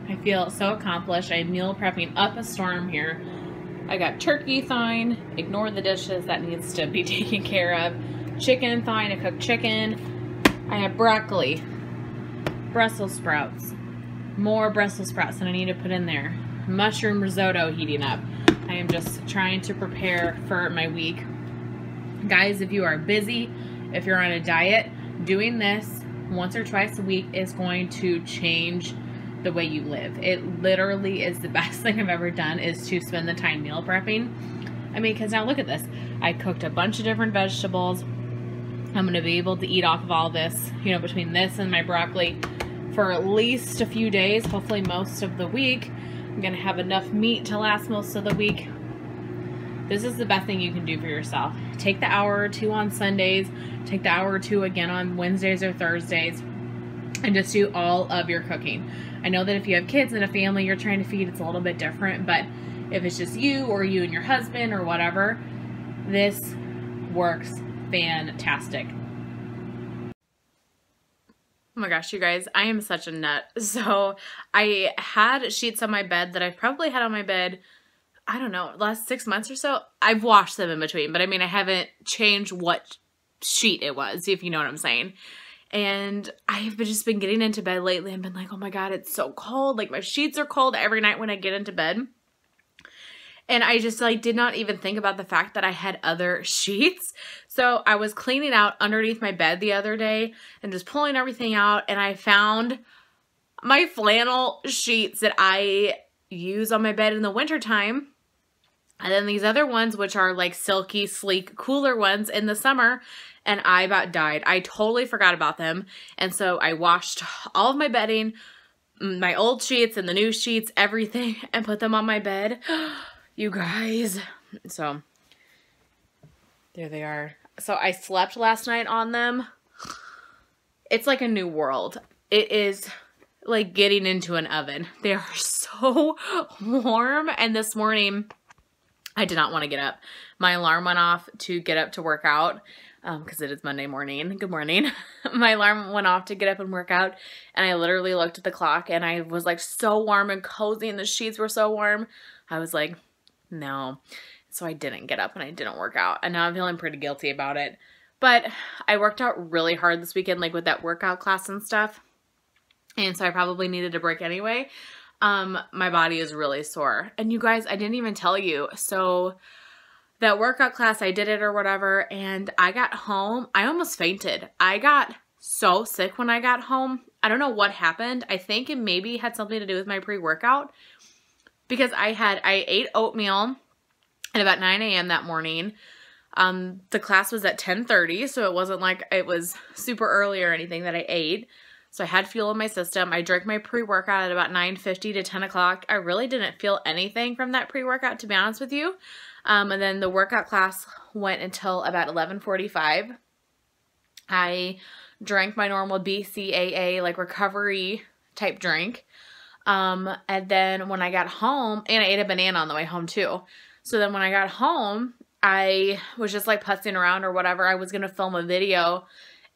I feel so accomplished. I'm meal prepping up a storm here. I got turkey thawing, ignore the dishes, that needs to be taken care of. Chicken thawing, I cooked chicken. I have broccoli, Brussels sprouts, more Brussels sprouts that I need to put in there. Mushroom risotto heating up. I am just trying to prepare for my week. Guys, if you are busy, if you're on a diet, doing this once or twice a week is going to change the way you live. It literally is the best thing I've ever done, is to spend the time meal prepping. I mean, because now look at this. I cooked a bunch of different vegetables. I'm going to be able to eat off of all this, you know, between this and my broccoli for at least a few days, hopefully most of the week. I'm going to have enough meat to last most of the week. This is the best thing you can do for yourself. Take the hour or two on Sundays, take the hour or two again on Wednesdays or Thursdays, and just do all of your cooking. I know that if you have kids and a family you're trying to feed, it's a little bit different, but if it's just you or you and your husband or whatever, this works fantastic. Oh my gosh, you guys, I am such a nut. So I had sheets on my bed that I've probably had on my bed, I don't know, last 6 months or so. I've washed them in between, but I mean, I haven't changed what sheet it was, if you know what I'm saying. And I've just been getting into bed lately and been like, oh my God, it's so cold. Like my sheets are cold every night when I get into bed. And I just like did not even think about the fact that I had other sheets. So I was cleaning out underneath my bed the other day and just pulling everything out. And I found my flannel sheets that I use on my bed in the wintertime. And then these other ones, which are like silky, sleek, cooler ones in the summer. And I about died. I totally forgot about them. And so I washed all of my bedding, my old sheets and the new sheets, everything, and put them on my bed. You guys. So there they are. So I slept last night on them. It's like a new world. It is like getting into an oven. They are so warm. And this morning, I did not want to get up. My alarm went off to get up to work out. Because it is Monday morning. Good morning. My alarm went off to get up and work out, and I literally looked at the clock, and I was like so warm and cozy, and the sheets were so warm. I was like, no. So I didn't get up, and I didn't work out, and now I'm feeling pretty guilty about it. But I worked out really hard this weekend, like with that workout class and stuff, and so I probably needed a break anyway. My body is really sore. And you guys, I didn't even tell you. So that workout class, I did it or whatever, and I got home. I almost fainted. I got so sick when I got home. I don't know what happened. I think it maybe had something to do with my pre-workout, because I ate oatmeal at about 9 a.m. that morning. The class was at 10:30, so it wasn't like it was super early or anything that I ate. So I had fuel in my system. I drank my pre-workout at about 9:50 to 10 o'clock. I really didn't feel anything from that pre-workout, to be honest with you. And then the workout class went until about 11:45. I drank my normal BCAA, like recovery type drink. And then when I got home, and I ate a banana on the way home too. So then when I got home, I was just like putzing around or whatever. I was going to film a video,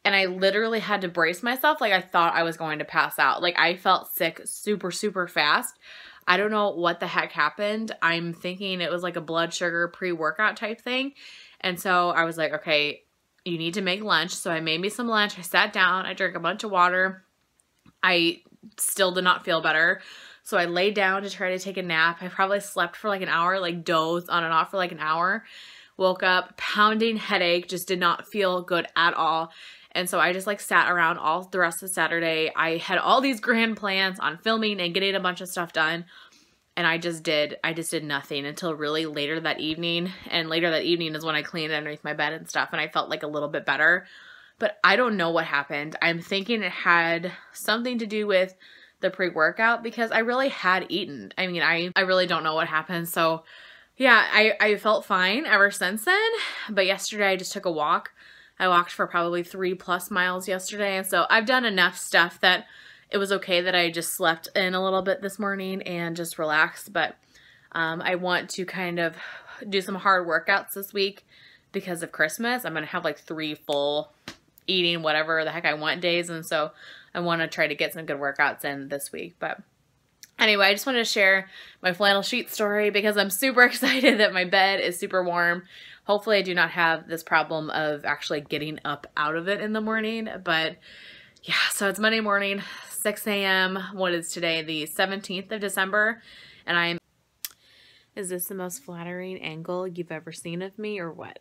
and I literally had to brace myself. Like I thought I was going to pass out. Like I felt sick super, super fast. I don't know what the heck happened. I'm thinking it was like a blood sugar pre-workout type thing. And so I was like, okay, you need to make lunch. So I made me some lunch. I sat down. I drank a bunch of water. I still did not feel better. So I laid down to try to take a nap. I probably slept for like an hour, like dozed on and off for like an hour. Woke up, pounding headache, just did not feel good at all. And so I just like sat around all the rest of Saturday. I had all these grand plans on filming and getting a bunch of stuff done. And I just did nothing until really later that evening. And later that evening is when I cleaned underneath my bed and stuff. And I felt like a little bit better. But I don't know what happened. I'm thinking it had something to do with the pre-workout, because I really had eaten. I mean, I really don't know what happened. So yeah, I felt fine ever since then. But yesterday I just took a walk. I walked for probably 3+ miles yesterday. And so I've done enough stuff that it was okay that I just slept in a little bit this morning and just relaxed. But I want to kind of do some hard workouts this week because of Christmas. I'm going to have like 3 full eating whatever the heck I want days. And so I want to try to get some good workouts in this week. But Anyway, I just wanted to share my flannel sheet story because I'm super excited that my bed is super warm. Hopefully I do not have this problem of actually getting up out of it in the morning. But yeah, so it's Monday morning, 6 a.m. What is today? The 17th of December. And is this the most flattering angle you've ever seen of me or what?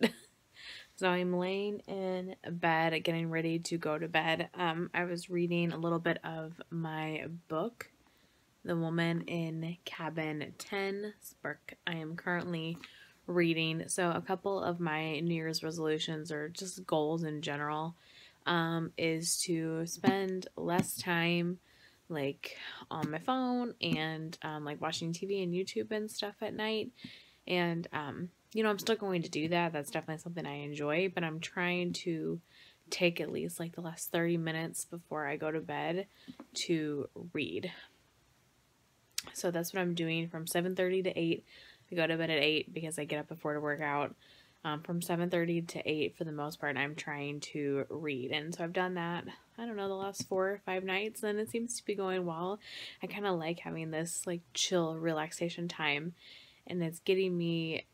So I'm laying in bed, getting ready to go to bed. I was reading a little bit of my book, The Woman in Cabin 10. Book I am currently reading. So a couple of my New Year's resolutions, or just goals in general, is to spend less time like on my phone and like watching TV and YouTube and stuff at night. And you know, I'm still going to do that. That's definitely something I enjoy, but I'm trying to take at least like the last 30 minutes before I go to bed to read. So that's what I'm doing from 7:30 to 8. I go to bed at 8 because I get up before to work out. From 7:30 to 8 for the most part, I'm trying to read. And so I've done that, I don't know, the last 4 or 5 nights, and it seems to be going well. I kind of like having this like chill relaxation time, and it's getting me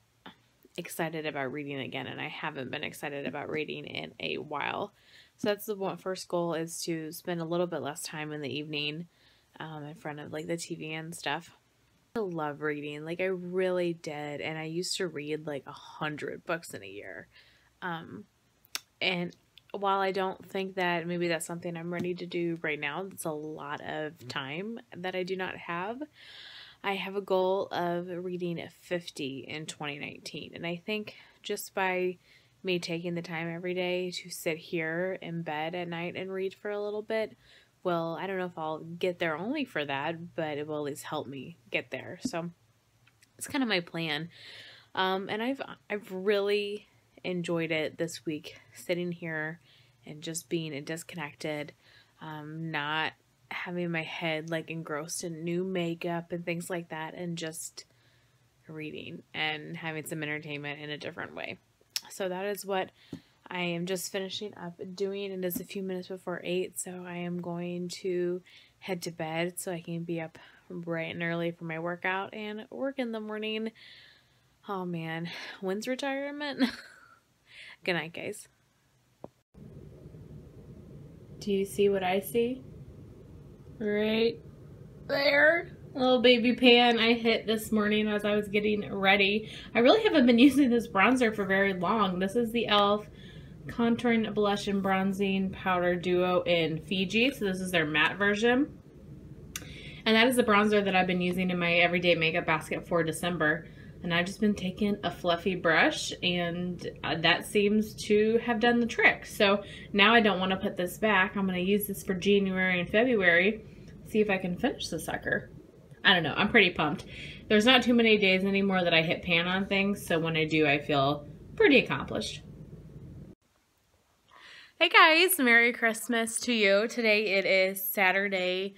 excited about reading again, and I haven't been excited about reading in a while. So that's the first goal, is to spend a little bit less time in the evening in front of like the TV and stuff. I love reading, like I really did, and I used to read like 100 books in a year. And while I don't think that maybe that's something I'm ready to do right now, it's a lot of time that I do not have. I have a goal of reading 50 in 2019, and I think just by me taking the time every day to sit here in bed at night and read for a little bit, well, I don't know if I'll get there only for that, but it will at least help me get there. So it's kind of my plan. And I've really enjoyed it this week, sitting here and just being disconnected, not having my head like engrossed in new makeup and things like that, and just reading and having some entertainment in a different way. So that is what I am just finishing up doing. It is a few minutes before 8, so I am going to head to bed so I can be up bright and early for my workout and work in the morning. Oh man, when's retirement? Good night, guys. Do you see what I see? Right there. Little baby pan I hit this morning as I was getting ready. I really haven't been using this bronzer for very long. This is the e.l.f. Contouring Blush and Bronzing Powder Duo in Fiji. So this is their matte version. And that is the bronzer that I've been using in my everyday makeup basket for December. And I've just been taking a fluffy brush, and that seems to have done the trick. So now I don't want to put this back. I'm going to use this for January and February. See if I can finish the sucker. I don't know. I'm pretty pumped. There's not too many days anymore that I hit pan on things. So when I do, I feel pretty accomplished. Hey guys, Merry Christmas to you. Today it is Saturday,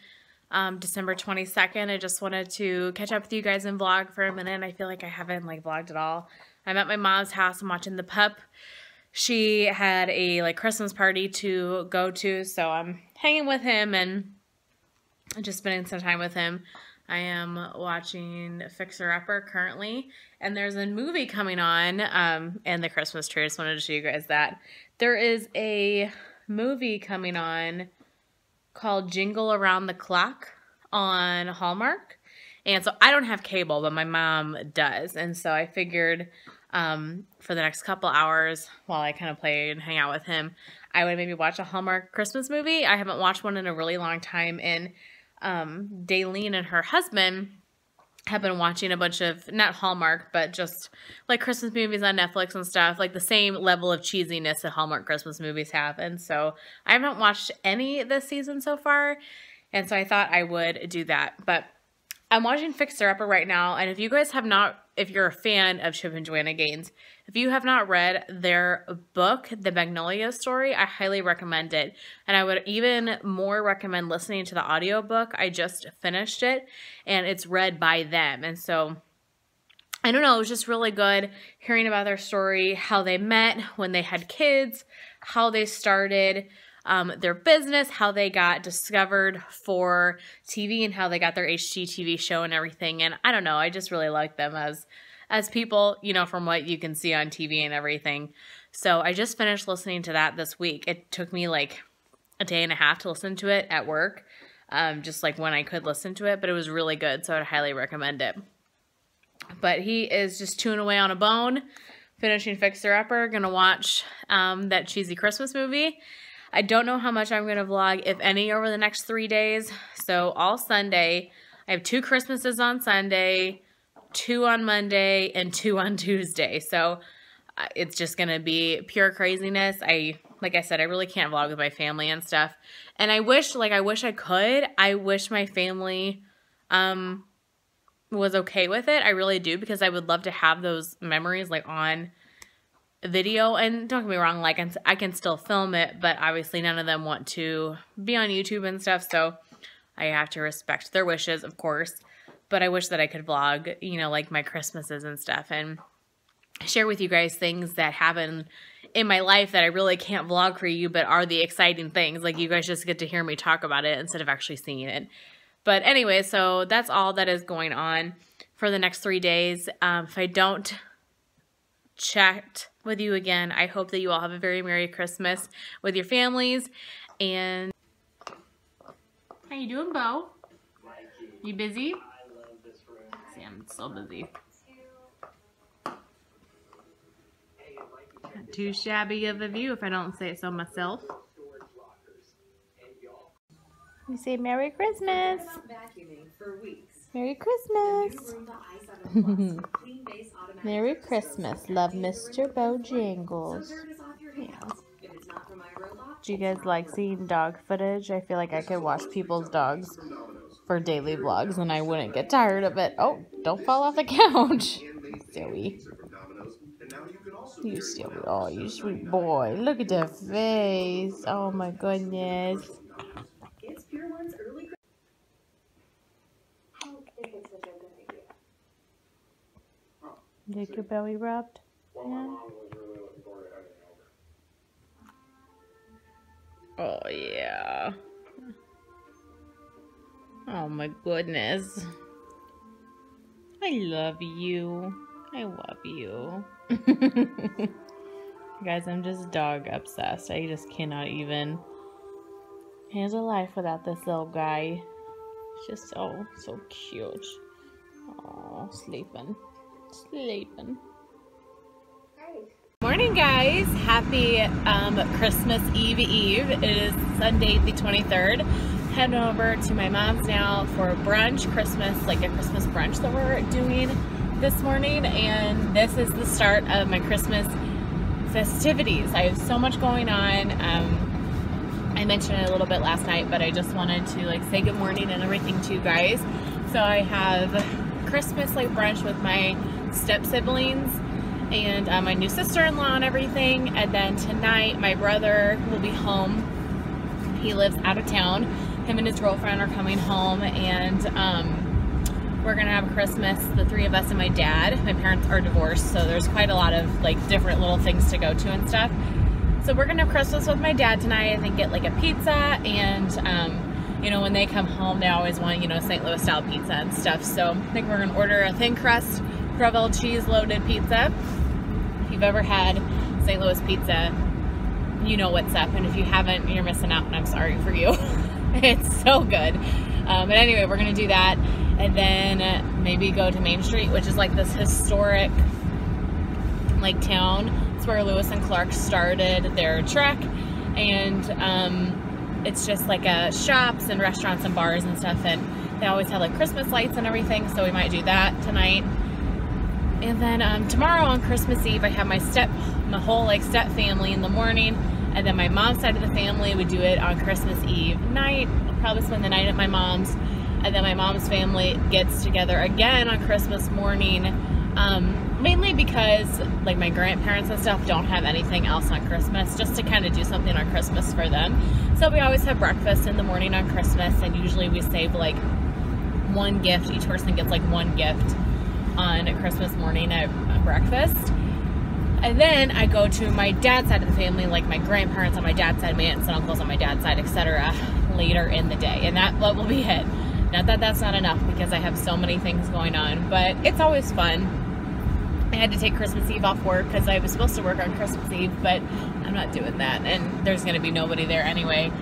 December 22nd. I just wanted to catch up with you guys and vlog for a minute. I feel like I haven't like vlogged at all. I'm at my mom's house. I'm watching the pup. She had a like Christmas party to go to, so I'm hanging with him and just spending some time with him. I am watching Fixer Upper currently, and there's a movie coming on and the Christmas tree. I just wanted to show you guys that. There is a movie coming on called Jingle Around the Clock on Hallmark. And so I don't have cable, but my mom does. And so I figured for the next couple hours while I kind of play and hang out with him, I would maybe watch a Hallmark Christmas movie. I haven't watched one in a really long time, and Daylene and her husband have been watching a bunch of, not Hallmark, but just like Christmas movies on Netflix and stuff, like the same level of cheesiness that Hallmark Christmas movies have. And so I haven't watched any this season so far, and so I thought I would do that. But I'm watching Fixer Upper right now, and if you guys have not, if you're a fan of Chip and Joanna Gaines, if you have not read their book, The Magnolia Story, I highly recommend it. And I would even more recommend listening to the audiobook. I just finished it, and it's read by them. And so, I don't know, it was just really good hearing about their story, how they met, when they had kids, how they started their business, how they got discovered for TV, and how they got their HGTV show and everything. And I don't know, I just really like them as people, you know, from what you can see on TV and everything. So I just finished listening to that this week. It took me like a day and a half to listen to it at work, just like when I could listen to it, but it was really good, so I'd highly recommend it. But he is just chewing away on a bone, finishing Fixer Upper, gonna watch that cheesy Christmas movie. I don't know how much I'm going to vlog, if any, over the next 3 days. So all Sunday, I have 2 Christmases on Sunday, 2 on Monday, and 2 on Tuesday. So it's just going to be pure craziness. Like I said, I really can't vlog with my family and stuff. And I wish I could. I wish my family was okay with it. I really do, because I would love to have those memories like on video. And don't get me wrong, like I can still film it, but obviously none of them want to be on YouTube and stuff, so I have to respect their wishes, of course. But I wish that I could vlog, you know, like my Christmases and stuff, and share with you guys things that happen in my life that I really can't vlog for you, but are the exciting things. Like, you guys just get to hear me talk about it instead of actually seeing it. But anyway, so that's all that is going on for the next 3 days. If I don't chat with you again, I hope that you all have a very Merry Christmas with your families. And how you doing, Bo? You busy? See, I'm so busy. Not too shabby of a view, if I don't say so myself. We say Merry Christmas. Merry Christmas. Merry Christmas. Love, Mr. Bojangles. Yeah. Do you guys like seeing dog footage? I feel like I could watch people's dogs for daily vlogs and I wouldn't get tired of it. Oh, don't fall off the couch. Silly. You silly. Oh, you sweet boy. Look at that face. Oh my goodness. Get your belly rubbed? Yeah. Oh, yeah. Oh, my goodness. I love you. I love you. Guys, I'm just dog obsessed. I just cannot even handle life without this little guy. He's just so cute. Oh, sleeping. Morning, guys. Happy Christmas Eve. It is Sunday the 23rd. Heading over to my mom's now for brunch, like a Christmas brunch that we're doing this morning, and this is the start of my Christmas festivities. I have so much going on. I mentioned it a little bit last night, but I just wanted to like say good morning and everything to you guys. So I have Christmas like brunch with my step siblings and my new sister-in-law and everything, and then tonight my brother will be home. He lives out of town. Him and his girlfriend are coming home, and we're gonna have Christmas, the 3 of us and my dad. My parents are divorced, so there's quite a lot of like different little things to go to and stuff. So we're gonna have Christmas with my dad tonight. I think get like a pizza, and you know, when they come home, they always want, you know, St. Louis style pizza and stuff. So I think we're gonna order a thin crust Provel cheese loaded pizza. If you've ever had St. Louis pizza, you know what's up, and if you haven't, you're missing out, and I'm sorry for you. It's so good. But anyway, we're gonna do that, and then maybe go to Main Street, which is like this historic like town. It's where Lewis and Clark started their trek, and it's just like shops and restaurants and bars and stuff, and they always have like Christmas lights and everything, so we might do that tonight. And then tomorrow on Christmas Eve, I have my whole like step family in the morning, and then my mom's side of the family would do it on Christmas Eve night. I'll probably spend the night at my mom's, and then my mom's family gets together again on Christmas morning, mainly because like my grandparents and stuff don't have anything else on Christmas, just to kind of do something on Christmas for them. So we always have breakfast in the morning on Christmas, and usually we save like one gift. Each person gets like one gift on Christmas morning at breakfast. And then I go to my dad's side of the family, like my grandparents on my dad's side, my aunts and uncles on my dad's side, etc. later in the day. And that will be it. Not that that's not enough, because I have so many things going on, but it's always fun. I had to take Christmas Eve off work because I was supposed to work on Christmas Eve, but I'm not doing that, and there's going to be nobody there anyway.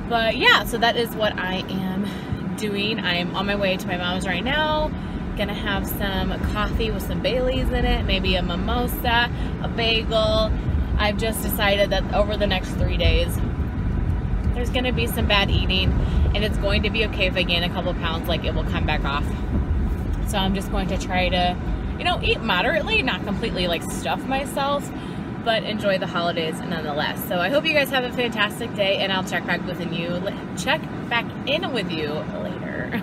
But yeah, so that is what I am doing. I'm on my way to my mom's right now. Gonna have some coffee with some Baileys in it, maybe a mimosa, a bagel. I've just decided that over the next 3 days there's gonna be some bad eating, and it's going to be okay if I gain a couple pounds. Like, it will come back off. So I'm just going to try to, you know, eat moderately, not completely like stuff myself, but enjoy the holidays nonetheless. So I hope you guys have a fantastic day, and I'll check back in with you later.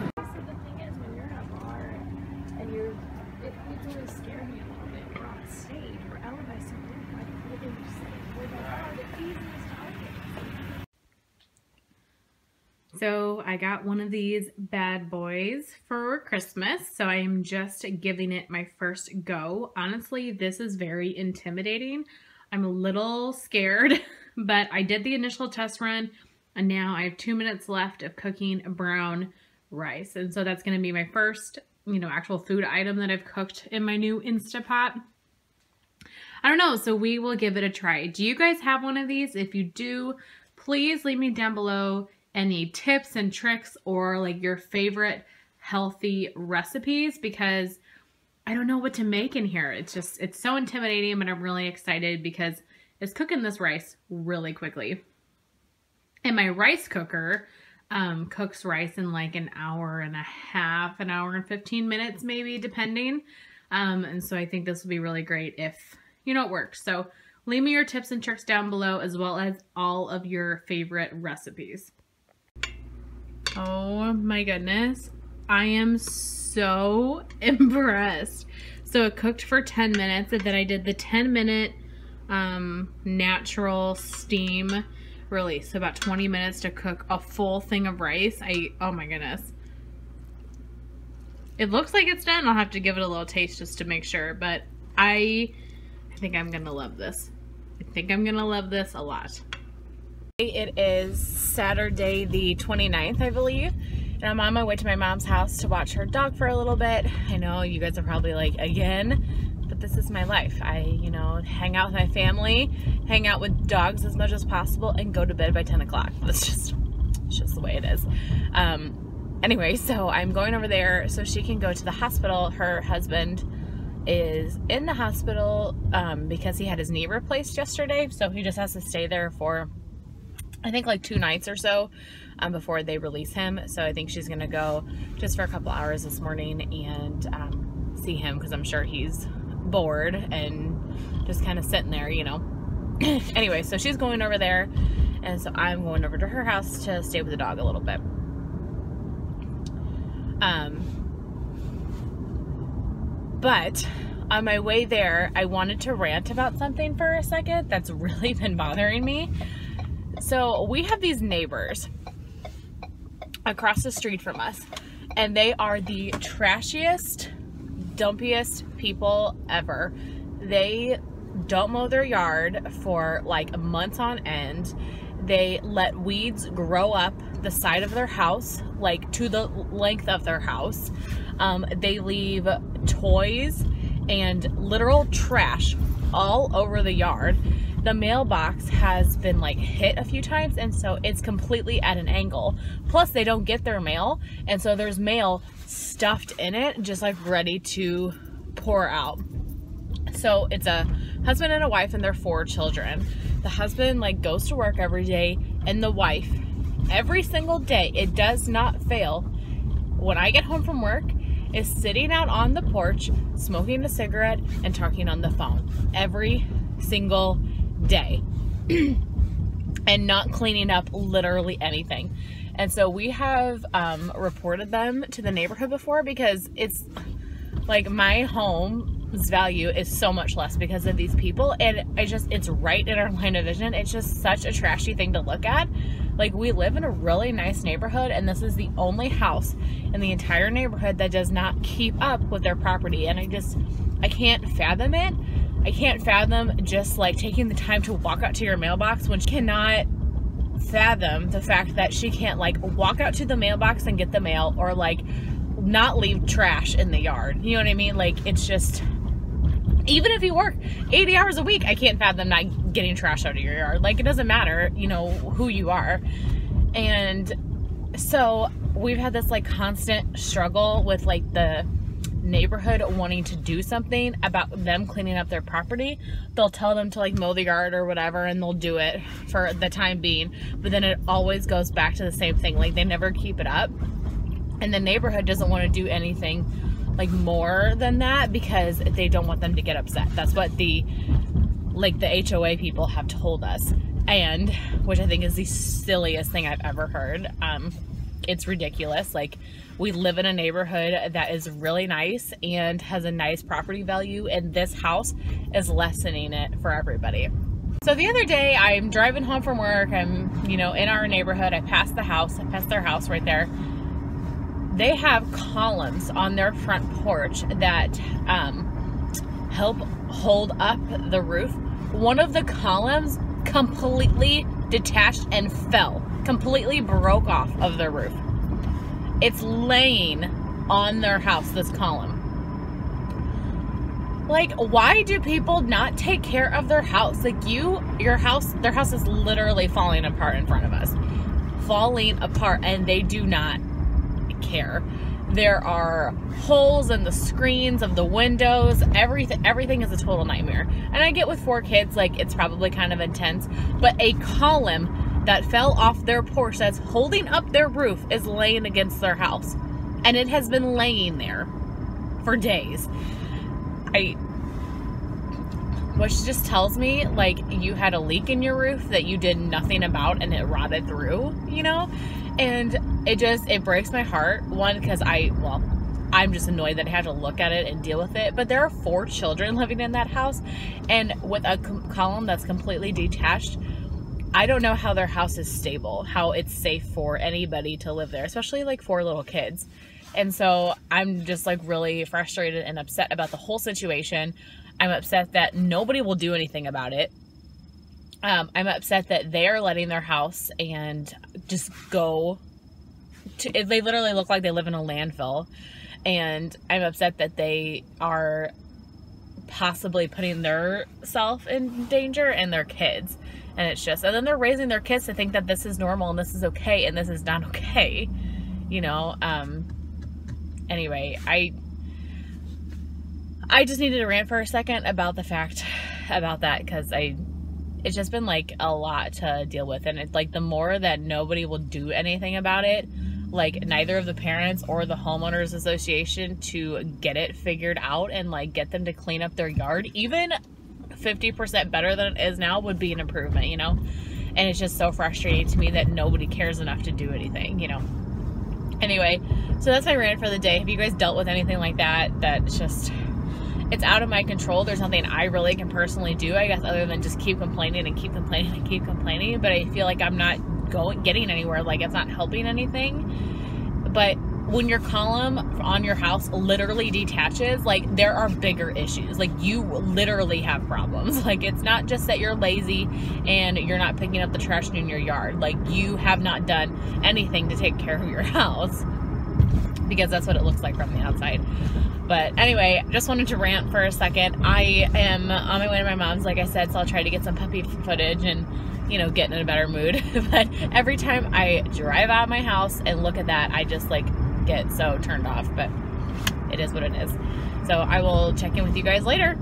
So I got one of these bad boys for Christmas, so I'm just giving it my first go. Honestly, this is very intimidating. I'm a little scared, but I did the initial test run, and now I have 2 minutes left of cooking brown rice. And so that's going to be my first, you know, actual food item that I've cooked in my new Instapot. I don't know, so we will give it a try. Do you guys have one of these? If you do, please leave me down below any tips and tricks, or like your favorite healthy recipes, because I don't know what to make in here. It's so intimidating, but I'm really excited because it's cooking this rice really quickly. And my rice cooker cooks rice in like an hour and a half, an hour and 15 minutes maybe, depending. And so I think this will be really great if, you know, it works. So leave me your tips and tricks down below, as well as all of your favorite recipes. Oh my goodness, I am so impressed. So it cooked for 10 minutes, and then I did the 10-minute natural steam release. So about 20 minutes to cook a full thing of rice. Oh my goodness. It looks like it's done. I'll have to give it a little taste just to make sure, but I think I'm gonna love this. I think I'm gonna love this a lot. It is Saturday the 29th, I believe, and I'm on my way to my mom's house to watch her dog for a little bit. I know you guys are probably like, again, but this is my life. I, you know, hang out with my family, hang out with dogs as much as possible, and go to bed by 10 o'clock. It's just the way it is. Anyway, so I'm going over there so she can go to the hospital. Her husband is in the hospital because he had his knee replaced yesterday, so he just has to stay there for, I think, like 2 nights or so before they release him. So I think she's gonna go just for a couple hours this morning and see him, because I'm sure he's bored and just kind of sitting there, you know. Anyway, so she's going over there, and so I'm going over to her house to stay with the dog a little bit. But on my way there, I wanted to rant about something for a second that's really been bothering me. So we have these neighbors across the street from us, and they are the trashiest, dumpiest people ever. They don't mow their yard for like months on end. They let weeds grow up the side of their house, like to the length of their house. They leave toys and literal trash all over the yard. The mailbox has been like hit a few times, and so it's completely at an angle. Plus they don't get their mail, and so there's mail stuffed in it, just like ready to pour out. So it's a husband and a wife and their 4 children. The husband like goes to work every day, and the wife every single day, it does not fail, when I get home from work, is sitting out on the porch smoking a cigarette and talking on the phone every single day and not cleaning up literally anything. And so we have reported them to the neighborhood before, because it's like my home's value is so much less because of these people, and it's right in our line of vision. It's just such a trashy thing to look at. Like, we live in a really nice neighborhood, and this is the only house in the entire neighborhood that does not keep up with their property, and I can't fathom it. I can't fathom just like taking the time to walk out to your mailbox when she cannot fathom the fact that she can't like walk out to the mailbox and get the mail, or like not leave trash in the yard. You know what I mean? Like, it's just, even if you work 80 hours a week, I can't fathom not getting trash out of your yard. Like, it doesn't matter, you know, who you are. And so we've had this like constant struggle with like the neighborhood wanting to do something about them cleaning up their property. They'll tell them to like mow the yard or whatever, and they'll do it for the time being, but then it always goes back to the same thing. Like, they never keep it up, and the neighborhood doesn't want to do anything like more than that because they don't want them to get upset. That's what the HOA people have told us, and which I think is the silliest thing I've ever heard. It's ridiculous. Like, we live in a neighborhood that is really nice and has a nice property value, and this house is lessening it for everybody. So the other day, I'm driving home from work. I'm, you know, in our neighborhood. I passed the house. I passed their house right there. They have columns on their front porch that help hold up the roof. One of the columns completely detached and fell, completely broke off of their roof. It's laying on their house, this column. Like, why do people not take care of their house? Like, their house is literally falling apart in front of us. Falling apart, and they do not care. There are holes in the screens of the windows. Everything is a total nightmare. And I get with 4 kids, like, it's probably kind of intense, but a column that fell off their porch that's holding up their roof is laying against their house. And it has been laying there for days. Which just tells me, like, you had a leak in your roof that you did nothing about and it rotted through, you know? And it breaks my heart. One, because I'm just annoyed that I have to look at it and deal with it. But there are 4 children living in that house, and with a column that's completely detached, I don't know how their house is stable, how it's safe for anybody to live there, especially like 4 little kids. And so I'm just like really frustrated and upset about the whole situation. I'm upset that nobody will do anything about it. I'm upset that they're letting their house and just go to, they literally look like they live in a landfill. And I'm upset that they are possibly putting their self in danger and their kids. And it's just, and then they're raising their kids to think that this is normal and this is okay, and this is not okay, you know? Anyway, I just needed to rant for a second about the fact about that, because it's just been like a lot to deal with. And it's like, the more that nobody will do anything about it, like neither of the parents or the homeowners association to get it figured out and like get them to clean up their yard, even 50% better than it is now, would be an improvement, you know? And it's just so frustrating to me that nobody cares enough to do anything, you know? Anyway, so that's my rant for the day. Have you guys dealt with anything like that? That's just, it's out of my control. There's nothing I really can personally do, I guess, other than just keep complaining and keep complaining and keep complaining. But I feel like I'm not getting anywhere. Like, it's not helping anything. But when your column on your house literally detaches, like, there are bigger issues. Like, you literally have problems. Like, it's not just that you're lazy and you're not picking up the trash in your yard. Like, you have not done anything to take care of your house, because that's what it looks like from the outside. But anyway, just wanted to rant for a second. I am on my way to my mom's, like I said, so I'll try to get some puppy footage and, you know, get in a better mood. But every time I drive out of my house and look at that, I just like get so turned off. But it is what it is. So I will check in with you guys later.